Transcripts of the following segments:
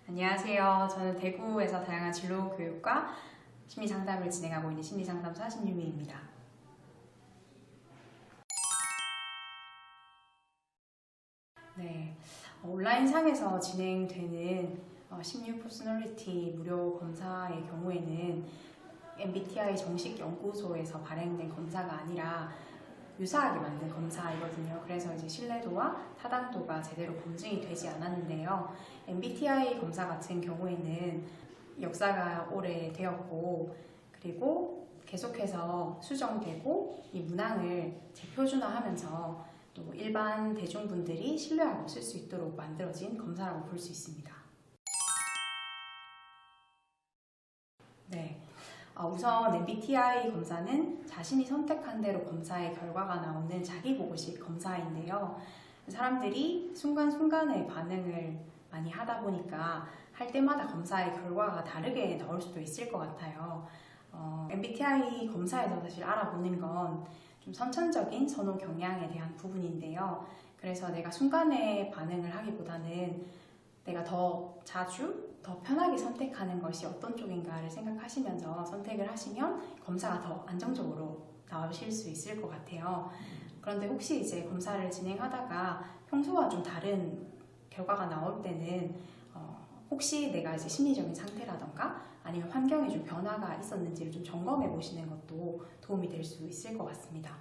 안녕하세요. 저는 대구에서 다양한 진로 교육과 심리 상담을 진행하고 있는 심리상담사 신유미입니다. 네, 온라인상에서 진행되는 심리 퍼스널리티 무료 검사의 경우에는 MBTI 정식 연구소에서 발행된 검사가 아니라 유사하게 만든 검사이거든요. 그래서 이제 신뢰도와 타당도가 제대로 검증이 되지 않았는데요. MBTI 검사 같은 경우에는 역사가 오래되었고 그리고 계속해서 수정되고 이 문항을 재표준화하면서 또 일반 대중분들이 신뢰하고 쓸 수 있도록 만들어진 검사라고 볼 수 있습니다. 네. 우선 MBTI 검사는 자신이 선택한 대로 검사의 결과가 나오는 자기보고식 검사인데요. 사람들이 순간순간에 반응을 많이 하다 보니까 할 때마다 검사의 결과가 다르게 나올 수도 있을 것 같아요. MBTI 검사에서 사실 알아보는 건 좀 선천적인 선호 경향에 대한 부분인데요. 그래서 내가 순간에 반응을 하기보다는 내가 더 자주 더 편하게 선택하는 것이 어떤 쪽인가를 생각하시면서 선택을 하시면 검사가 더 안정적으로 나오실 수 있을 것 같아요. 그런데 혹시 이제 검사를 진행하다가 평소와 좀 다른 결과가 나올 때는 혹시 내가 이제 심리적인 상태라던가 아니면 환경에 좀 변화가 있었는지를 좀 점검해 보시는 것도 도움이 될 수 있을 것 같습니다.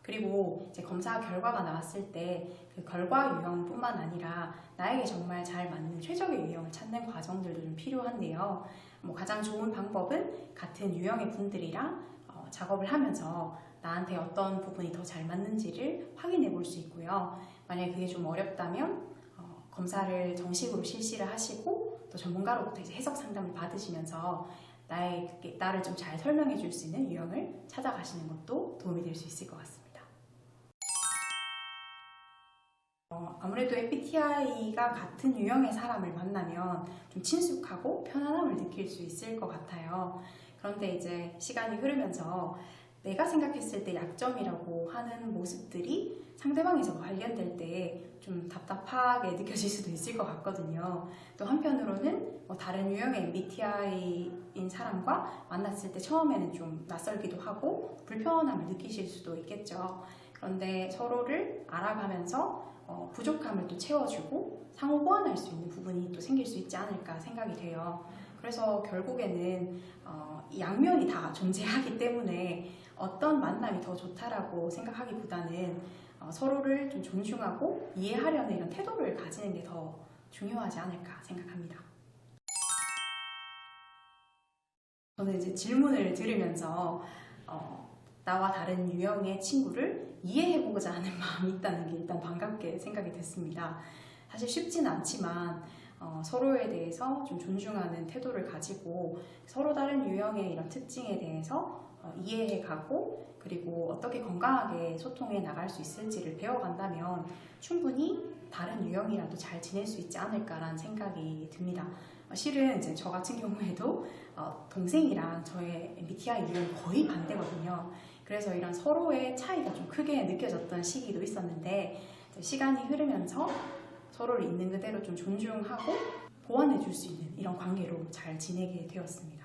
그리고 이제 검사 결과가 나왔을 때 그 결과 유형뿐만 아니라 나에게 정말 잘 맞는 최적의 유형을 찾는 과정들도 좀 필요한데요. 가장 좋은 방법은 같은 유형의 분들이랑 작업을 하면서 나한테 어떤 부분이 더 잘 맞는지를 확인해 볼 수 있고요. 만약에 그게 좀 어렵다면 검사를 정식으로 실시를 하시고 또 전문가로부터 이제 해석 상담을 받으시면서 나를 좀 잘 설명해 줄 수 있는 유형을 찾아가시는 것도 도움이 될 수 있을 것 같습니다. 아무래도 MBTI가 같은 유형의 사람을 만나면 좀 친숙하고 편안함을 느낄 수 있을 것 같아요. 그런데 이제 시간이 흐르면서 내가 생각했을 때 약점이라고 하는 모습들이 상대방에서 발견될 때 좀 답답하게 느껴질 수도 있을 것 같거든요. 또 한편으로는 다른 유형의 MBTI인 사람과 만났을 때 처음에는 좀 낯설기도 하고 불편함을 느끼실 수도 있겠죠. 그런데 서로를 알아가면서 부족함을 또 채워주고 상호 보완할 수 있는 부분이 또 생길 수 있지 않을까 생각이 돼요. 그래서 결국에는 이 양면이 다 존재하기 때문에 어떤 만남이 더 좋다라고 생각하기보다는 서로를 좀 존중하고 이해하려는 이런 태도를 가지는 게 더 중요하지 않을까 생각합니다. 저는 이제 질문을 들으면서 나와 다른 유형의 친구를 이해해보고자 하는 마음이 있다는 게 일단 반갑게 생각이 됐습니다. 사실 쉽진 않지만 서로에 대해서 좀 존중하는 태도를 가지고 서로 다른 유형의 이런 특징에 대해서 이해해가고 그리고 어떻게 건강하게 소통해 나갈 수 있을지를 배워간다면 충분히 다른 유형이라도 잘 지낼 수 있지 않을까라는 생각이 듭니다. 실은 이제 저 같은 경우에도 동생이랑 저의 MBTI 유형이 거의 반대거든요. 그래서 이런 서로의 차이가 좀 크게 느껴졌던 시기도 있었는데 시간이 흐르면서 서로를 있는 그대로 좀 존중하고 보완해 줄 수 있는 이런 관계로 잘 지내게 되었습니다.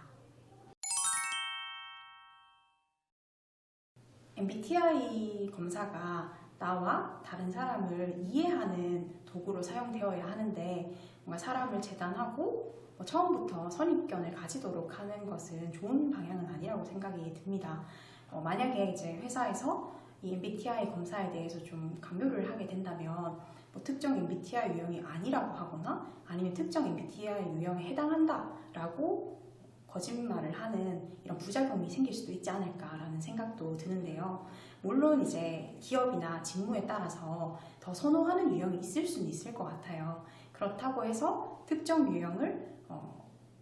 MBTI 검사가 나와 다른 사람을 이해하는 도구로 사용되어야 하는데 뭔가 사람을 재단하고 처음부터 선입견을 가지도록 하는 것은 좋은 방향은 아니라고 생각이 듭니다. 만약에 이제 회사에서 이 MBTI 검사에 대해서 좀 강요를 하게 된다면 특정 MBTI 유형이 아니라고 하거나 아니면 특정 MBTI 유형에 해당한다라고 거짓말을 하는 이런 부작용이 생길 수도 있지 않을까라는 생각도 드는데요. 물론 이제 기업이나 직무에 따라서 더 선호하는 유형이 있을 수는 있을 것 같아요. 그렇다고 해서 특정 유형을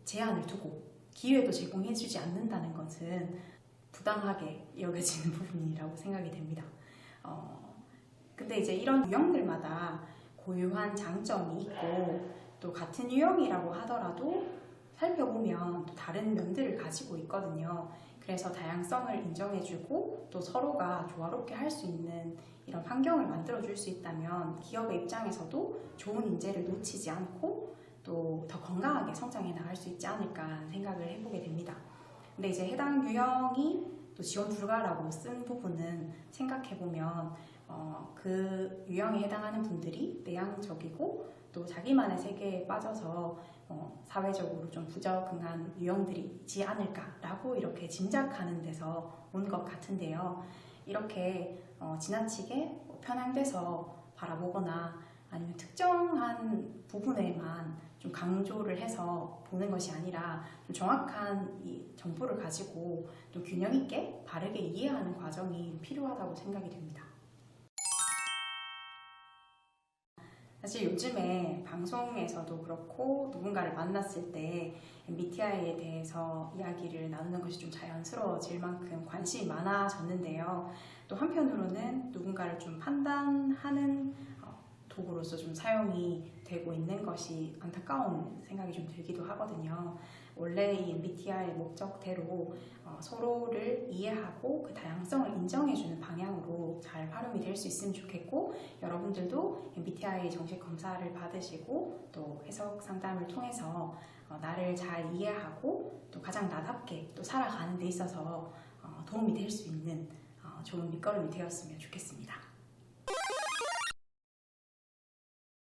제한을 두고 기회도 제공해주지 않는다는 것은 부당하게 여겨지는 부분이라고 생각이 됩니다. 근데 이제 이런 유형들마다 고유한 장점이 있고 또 같은 유형이라고 하더라도 살펴보면 또 다른 면들을 가지고 있거든요. 그래서 다양성을 인정해주고 또 서로가 조화롭게 할 수 있는 이런 환경을 만들어줄 수 있다면 기업의 입장에서도 좋은 인재를 놓치지 않고 또 더 건강하게 성장해 나갈 수 있지 않을까 하는 생각을 해보게 됩니다. 근데 이제 해당 유형이 또 지원 불가라고 쓴 부분은 생각해보면 그 유형에 해당하는 분들이 내향적이고 또 자기만의 세계에 빠져서 사회적으로 좀 부적응한 유형들이 있지 않을까라고 이렇게 짐작하는 데서 온 것 같은데요. 이렇게 지나치게 편향돼서 바라보거나 아니면 특정한 부분에만 좀 강조를 해서 보는 것이 아니라 좀 정확한 이 정보를 가지고 또 균형 있게 바르게 이해하는 과정이 필요하다고 생각이 됩니다. 사실 요즘에 방송에서도 그렇고 누군가를 만났을 때 MBTI에 대해서 이야기를 나누는 것이 좀 자연스러워질 만큼 관심이 많아졌는데요. 또 한편으로는 누군가를 좀 판단하는 도구로서 좀 사용이 되고 있는 것이 안타까운 생각이 좀 들기도 하거든요. 원래 이 MBTI의 목적대로 서로를 이해하고 그 다양성을 인정해주는 방향으로 잘 활용이 될 수 있으면 좋겠고, 여러분들도 MBTI 정식 검사를 받으시고 또 해석 상담을 통해서 나를 잘 이해하고 또 가장 나답게 또 살아가는 데 있어서 도움이 될 수 있는 좋은 밑거름이 되었으면 좋겠습니다.